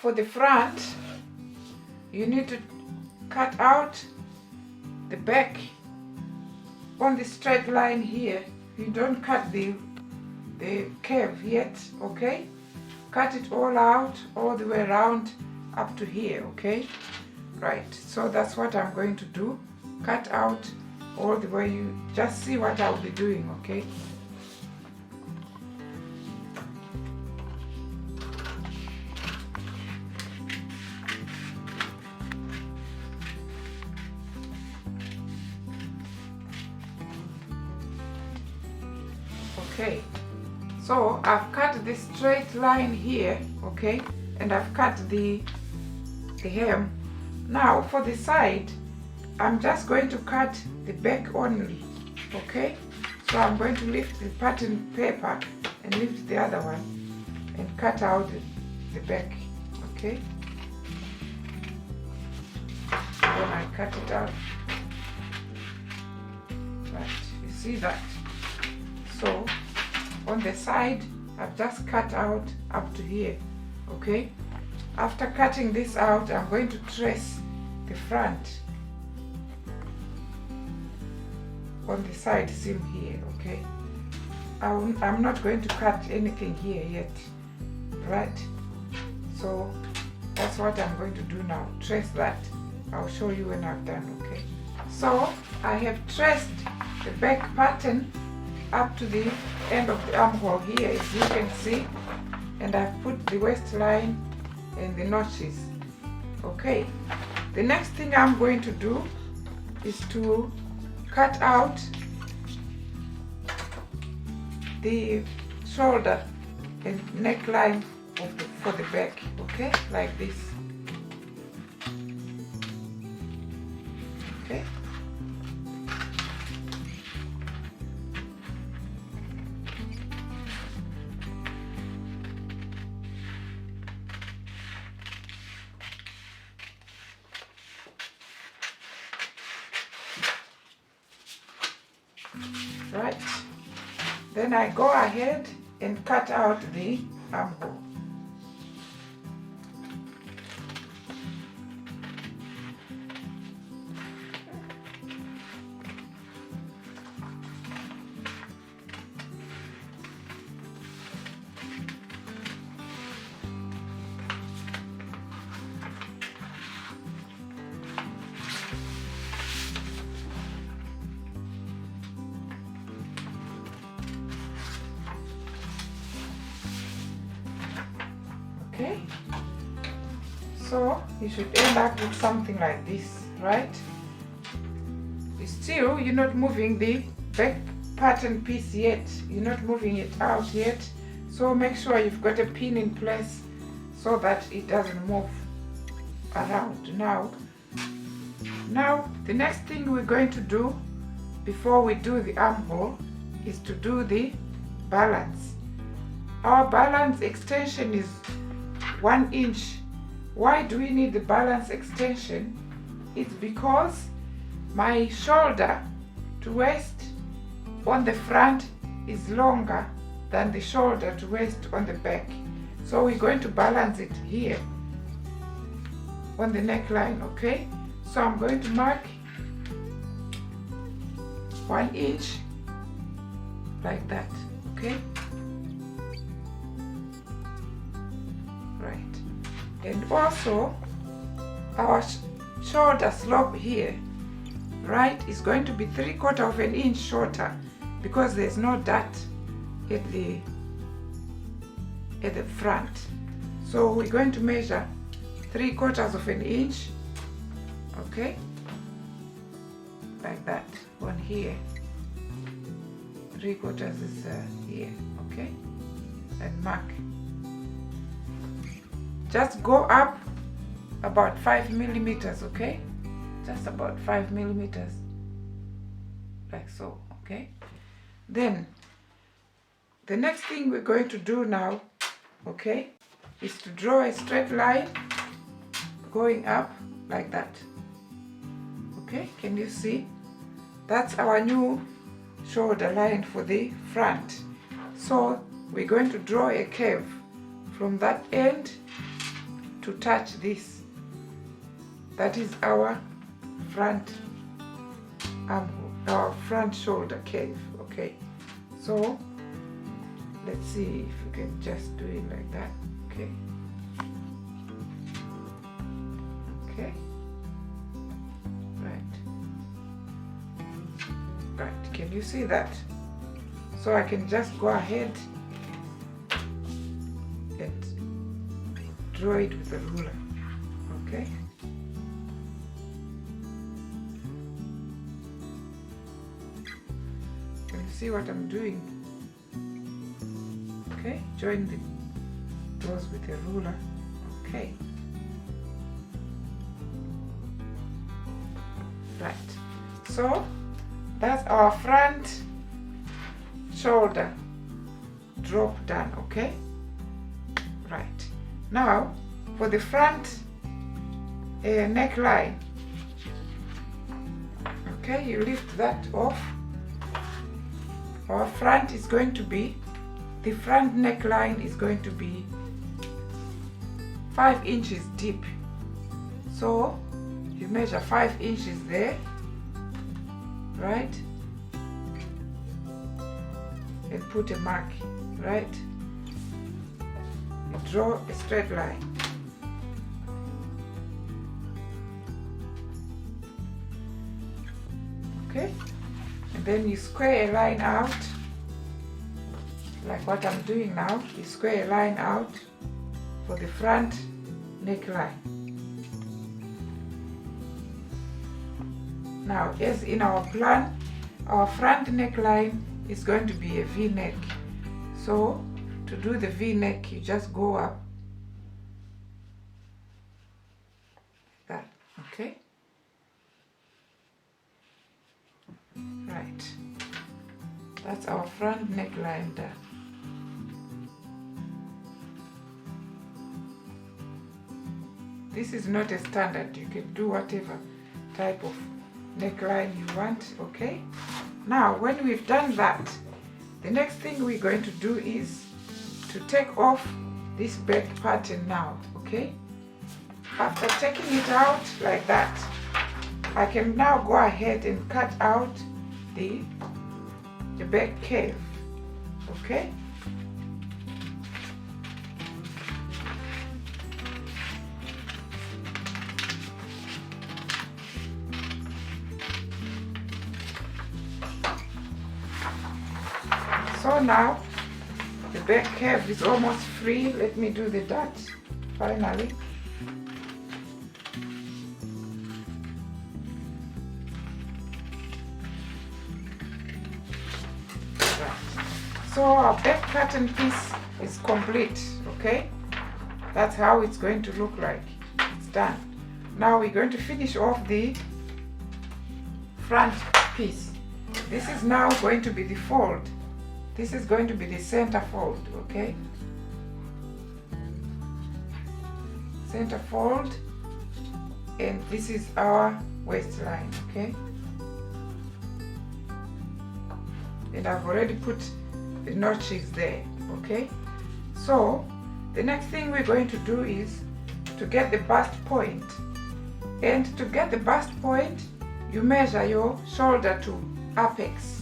for the front, you need to cut out the back on the straight line here. You don't cut the curve yet, okay? Cut it all out, all the way around up to here, okay? Right, so that's what I'm going to do. Cut out all the way. You just see what I'll be doing, okay? Okay, so I've cut this straight line here, okay, and I've cut the hem. Now for the side, I'm just going to cut the back only, okay? So I'm going to lift the pattern paper and lift the other one and cut out the back, okay? Then I cut it out. Right, you see that? So on the side, I've just cut out up to here, okay? After cutting this out, I'm going to trace the front on the side seam here, okay? I'm not going to cut anything here yet, right? So that's what I'm going to do now, trace that. I'll show you when I've done, okay? So I have traced the back pattern up to the end of the armhole here, as you can see, and I've put the waistline and the notches, okay? The next thing I'm going to do is to cut out the shoulder and neckline for the back, okay, like this, okay? Right, then I go ahead and cut out the armhole. Okay, so you should end up with something like this, right? Still, you're not moving the back pattern piece yet. You're not moving it out yet. So make sure you've got a pin in place so that it doesn't move around. Now, the next thing we're going to do before we do the armhole is to do the balance. Our balance extension is 1 inch. Why do we need the balance extension? It's because my shoulder to waist on the front is longer than the shoulder to waist on the back. So we're going to balance it here on the neckline, okay? So I'm going to mark 1 inch like that, okay? Right, and also our shoulder slope here, right, is going to be 3/4 of an inch shorter because there's no dart at the front. So we're going to measure 3/4 of an inch, okay, like that. On here, 3/4 is here, okay, and mark. Just go up about 5 millimeters, okay? Just about 5 millimeters, like so, okay? Then, the next thing we're going to do now, okay, is to draw a straight line going up like that, okay? Can you see? That's our new shoulder line for the front. So, we're going to draw a curve from that end to to touch this. That is our front armhole, our front shoulder curve. Okay, so let's see if we can just do it like that. Okay. Okay. Right, can you see that? So I can just go ahead and draw it with a ruler. Okay. Can you see what I'm doing? Okay, join those with a ruler. Okay. Right. So that's our front shoulder drop done. Okay. Right. Now for the front neckline. Okay, you lift that off. Our front is going to be, the front neckline is going to be 5 inches deep. So you measure 5 inches there, right? And put a mark, right? You draw a straight line. Okay? And then you square a line out, like what I'm doing now. You square a line out for the front neckline. Now, as in our plan, our front neckline is going to be a V-neck. So, to do the V-neck, you just go up like that, okay? Right. That's our front neckline done. This is not a standard. You can do whatever type of neckline you want, okay? Now, when we've done that, the next thing we're going to do is to take off this back pattern now, okay? After taking it out like that, I can now go ahead and cut out the back curve, okay? So now the back curve is almost free. Let me do the dart finally. Right. So our back pattern piece is complete, okay? That's how it's going to look like. It's done. Now we're going to finish off the front piece. This is now going to be the fold. This is going to be the center fold, okay? Center fold, and this is our waistline, okay? And I've already put the notches there, okay? So the next thing we're going to do is to get the bust point. And to get the bust point, you measure your shoulder to apex,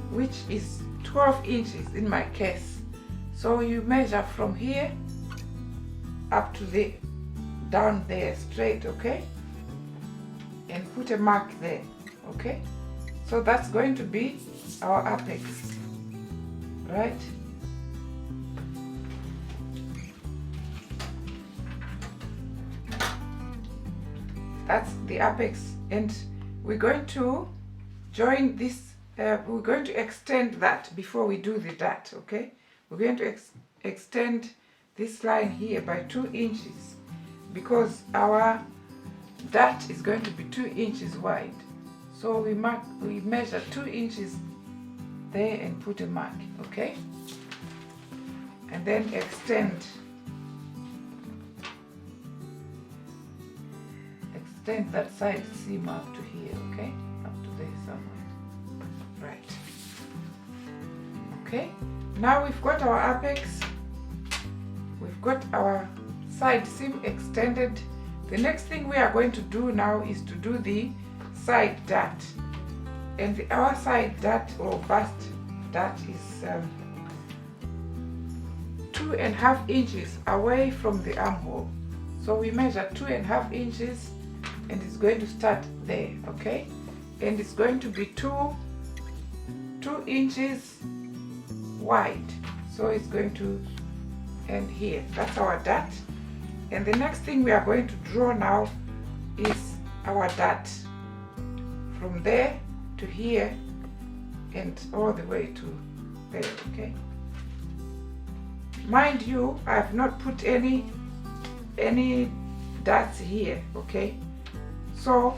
which is 12 inches in my case. So you measure from here up to the down there straight, okay? And put a mark there, okay? So that's going to be our apex, right? That's the apex, and we're going to join this. We're going to extend that before we do the dart, okay? We're going to extend this line here by 2 inches because our dart is going to be 2 inches wide. So we measure 2 inches there and put a mark, okay? And then extend that side seam up to here, okay? Up to there somewhere. Right. Okay, now we've got our apex, we've got our side seam extended. The next thing we are going to do now is to do the side dart, and our side dart or bust dart is 2.5 inches away from the armhole. So we measure 2.5 inches, and it's going to start there, okay? And it's going to be 2 inches wide, so it's going to end here. That's our dart. And the next thing we are going to draw now is our dart from there to here and all the way to there, okay? Mind you, I have not put any darts here, okay? So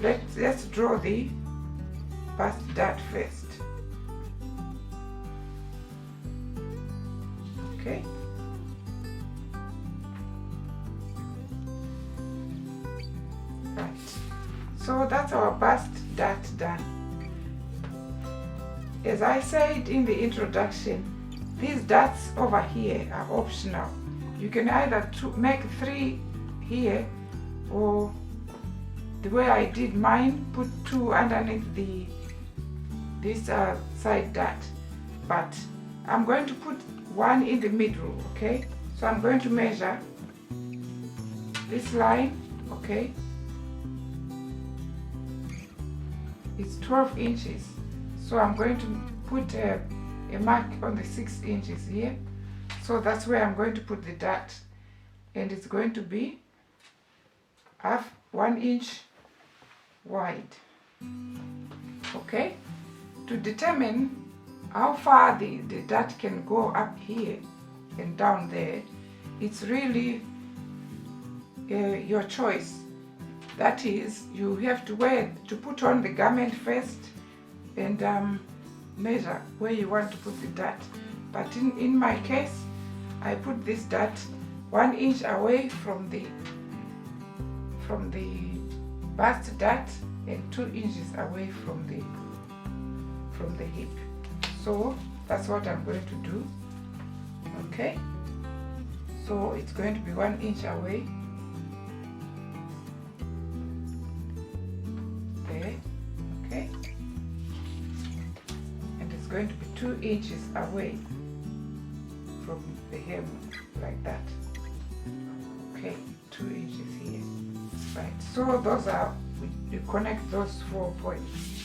let's draw the bust dart first, okay? Right, so that's our bust dart done. As I said in the introduction, these darts over here are optional. You can either make 3 here, or the way I did mine, put 2 underneath this side dart. But I'm going to put 1 in the middle, okay? So I'm going to measure this line, okay? It's 12 inches. So I'm going to put a mark on the 6 inches here. So that's where I'm going to put the dart, and it's going to be 1 inch wide, okay? To determine how far the dart can go up here and down there, it's really your choice. That is, you have to put on the garment first and measure where you want to put the dart. But in my case, I put this dart 1 inch away from the bust dart and 2 inches away from the hip. So that's what I'm going to do, okay? So it's going to be 1 inch away there, okay? And it's going to be 2 inches away from the hem, like that, okay? 2 inches here, right? So those are, you connect those 4 points.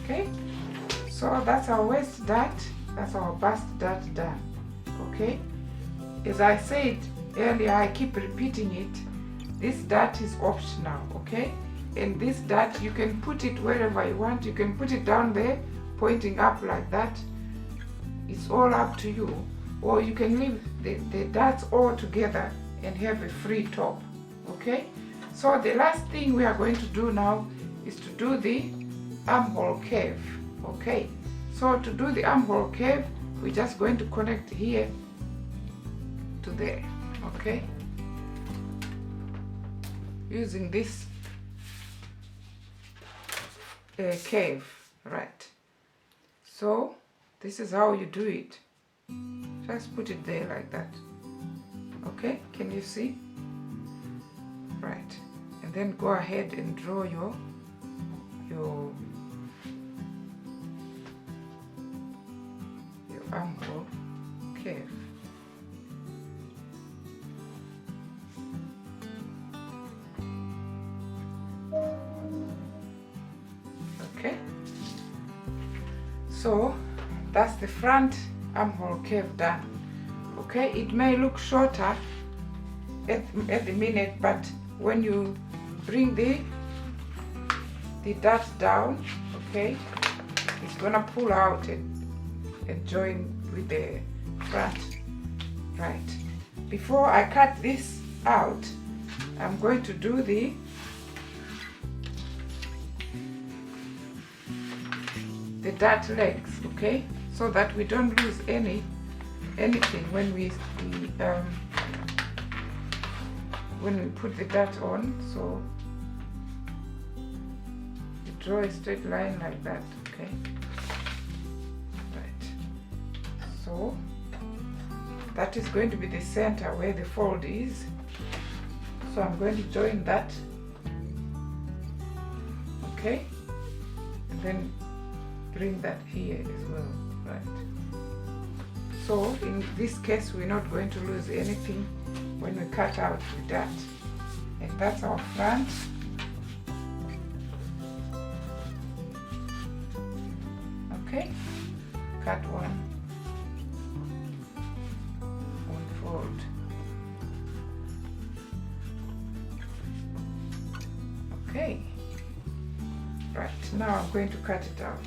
Okay, so that's our waist dart, that's our bust dart done, okay? As I said earlier, I keep repeating it, this dart is optional, okay? And this dart, you can put it wherever you want. You can put it down there, pointing up like that. It's all up to you. Or you can leave the darts all together and have a free top, okay? So the last thing we are going to do now is to do the armhole curve, okay? So to do the armhole curve, we're just going to connect here to there, okay? Using this curve, right? So this is how you do it. Just put it there like that, okay? Can you see? Right, and then go ahead and draw your armhole curve. Okay, so that's the front armhole curve done. Okay, it may look shorter at the minute, but when you bring the dart down, okay, it's gonna pull out and join with the front, right? before I cut this out, I'm going to do the dart legs, okay, so that we don't lose anything when we put the dart on. So you draw a straight line like that, okay, right. So that is going to be the center where the fold is. So I'm going to join that, okay, and then bring that here as well, right. So in this case, we're not going to lose anything when we cut out the dart. And that's our front. Okay, cut one fold. Okay, right, now I'm going to cut it out.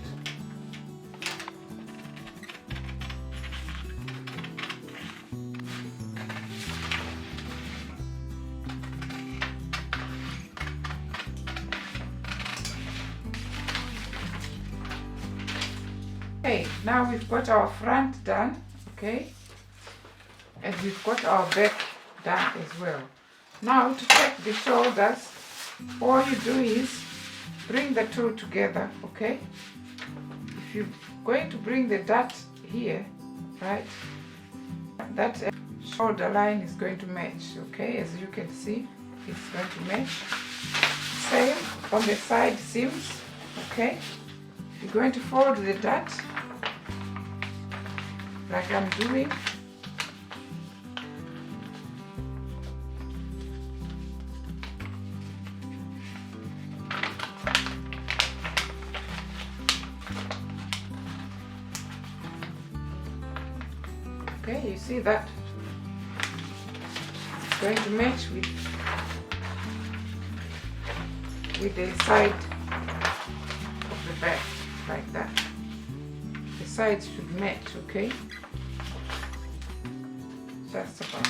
Okay, now we've got our front done, okay, and we've got our back done as well. Now to take the shoulders, all you do is bring the two together, okay. If you're going to bring the dart here, right, that shoulder line is going to match, okay, as you can see, it's going to match. Same on the side seams, okay. You're going to fold the dart like I'm doing. Okay, you see that? It's going to match with the side of the back, like that. The sides should match, okay? Just about.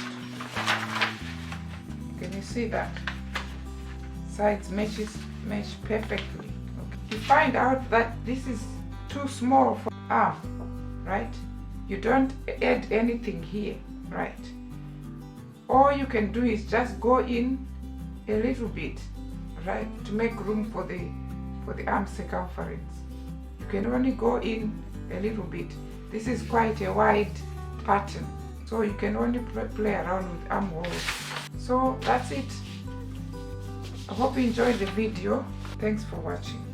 Can you see that? Sides match perfectly. Okay. You find out that this is too small for arm, right? You don't add anything here, right? All you can do is just go in a little bit, right, to make room for the arm circumference. You can only go in a little bit. This is quite a wide pattern, so you can only play around with armholes. So that's it. I hope you enjoyed the video. Thanks for watching.